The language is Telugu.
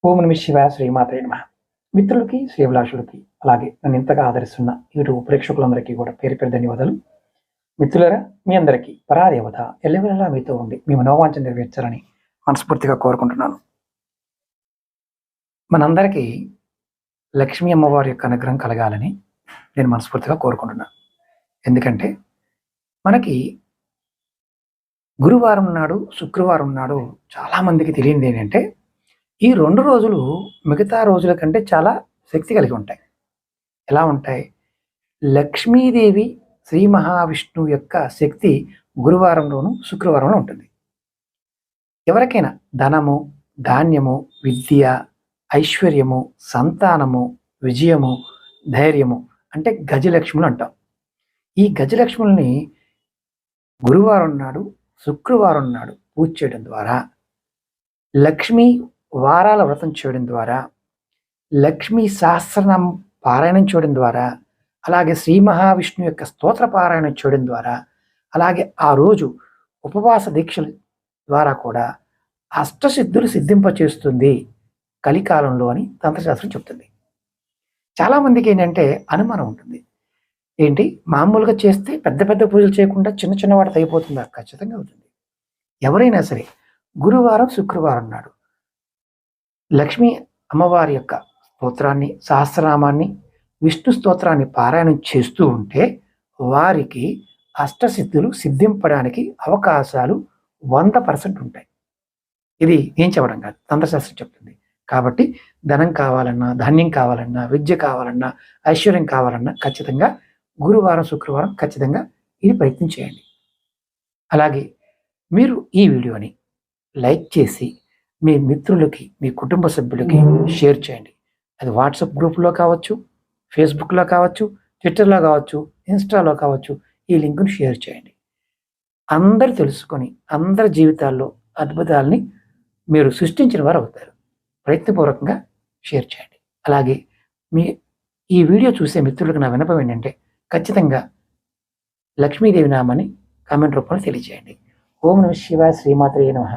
ఓం నమ శివాయ, శ్రీమాత్రే నమః. మిత్రులకి, శ్రేభిలాషులకి, అలాగే నన్ను ఇంతగా ఆదరిస్తున్న యూట్యూబ్ ప్రేక్షకులందరికీ కూడా పేరు పేరు ధన్యవాదాలు. మిత్రులారా, మీ అందరికీ పరాదేవత ఎల్లవేళలా మీతో ఉండి మీ మనోవాంఛ నెరవేర్చాలని మనస్ఫూర్తిగా కోరుకుంటున్నాను. మనందరికీ లక్ష్మీ అమ్మవారి యొక్క అనుగ్రహం కలగాలని నేను మనస్ఫూర్తిగా కోరుకుంటున్నాను. ఎందుకంటే మనకి గురువారం నాడు, శుక్రవారం నాడు చాలామందికి తెలియనిది ఏంటంటే, ఈ 2 రోజులు మిగతా రోజుల కంటే చాలా శక్తి కలిగి ఉంటాయి. ఎలా ఉంటాయి? లక్ష్మీదేవి, శ్రీ మహావిష్ణువు యొక్క శక్తి గురువారంలోను, శుక్రవారంలో ఉంటుంది. ఎవరికైనా ధనము, ధాన్యము, విద్య, ఐశ్వర్యము, సంతానము, విజయము, ధైర్యము అంటే గజలక్ష్ములు అంటాం. ఈ గజలక్ష్ముల్ని గురువారం నాడు, శుక్రవారం నాడు పూజ చేయడం ద్వారా, లక్ష్మీ వారాల వ్రతం చేయడం ద్వారా, లక్ష్మీ సహస్రనామం పారాయణం చేయడం ద్వారా, అలాగే శ్రీ మహావిష్ణువు యొక్క స్తోత్ర పారాయణం చేయడం ద్వారా, అలాగే ఆ రోజు ఉపవాస దీక్షల ద్వారా కూడా అష్టసిద్ధులు సిద్ధింపచేస్తుంది కలికాలంలో అని తంత్రశాస్త్రం చెప్తుంది. చాలామందికి ఏంటంటే అనుమానం ఉంటుంది. ఏంటి, మామూలుగా చేస్తే పెద్ద పెద్ద పూజలు చేయకుండా చిన్న చిన్న వాటితో అయిపోతుందా? ఖచ్చితంగా అవుతుంది. ఎవరైనా సరే గురువారం, శుక్రవారం నాడు లక్ష్మీ అమ్మవారి యొక్క స్తోత్రాన్ని, సహస్రనామాన్ని, విష్ణు స్తోత్రాన్ని పారాయణం చేస్తూ ఉంటే వారికి అష్టసిద్ధులు సిద్ధింపడానికి అవకాశాలు 100% ఉంటాయి. ఇది నేను చెప్పడం కాదు, తంత్రశాస్త్రం చెప్తుంది. కాబట్టి ధనం కావాలన్నా, ధాన్యం కావాలన్నా, విద్య కావాలన్నా, ఐశ్వర్యం కావాలన్నా ఖచ్చితంగా గురువారం, శుక్రవారం ఖచ్చితంగా ఇది ప్రయత్నం చేయండి. అలాగే మీరు ఈ వీడియోని లైక్ చేసి మీ మిత్రులకి, మీ కుటుంబ సభ్యులకి షేర్ చేయండి. అది వాట్సాప్ గ్రూప్లో కావచ్చు, ఫేస్బుక్లో కావచ్చు, ట్విట్టర్లో కావచ్చు, ఇన్స్టాలో కావచ్చు. ఈ లింక్ను షేర్ చేయండి. అందరు తెలుసుకొని అందరి జీవితాల్లో అద్భుతాలని మీరు సృష్టించిన వారు అవుతారు. ప్రయత్నపూర్వకంగా షేర్ చేయండి. అలాగే మీ ఈ వీడియో చూసే మిత్రులకు నా విన్నపం ఏంటంటే, ఖచ్చితంగా లక్ష్మీదేవి నామాన్ని కామెంట్ రూపంలో తెలియజేయండి. ఓం నమః శివాయ, శ్రీమాత్రే నమః.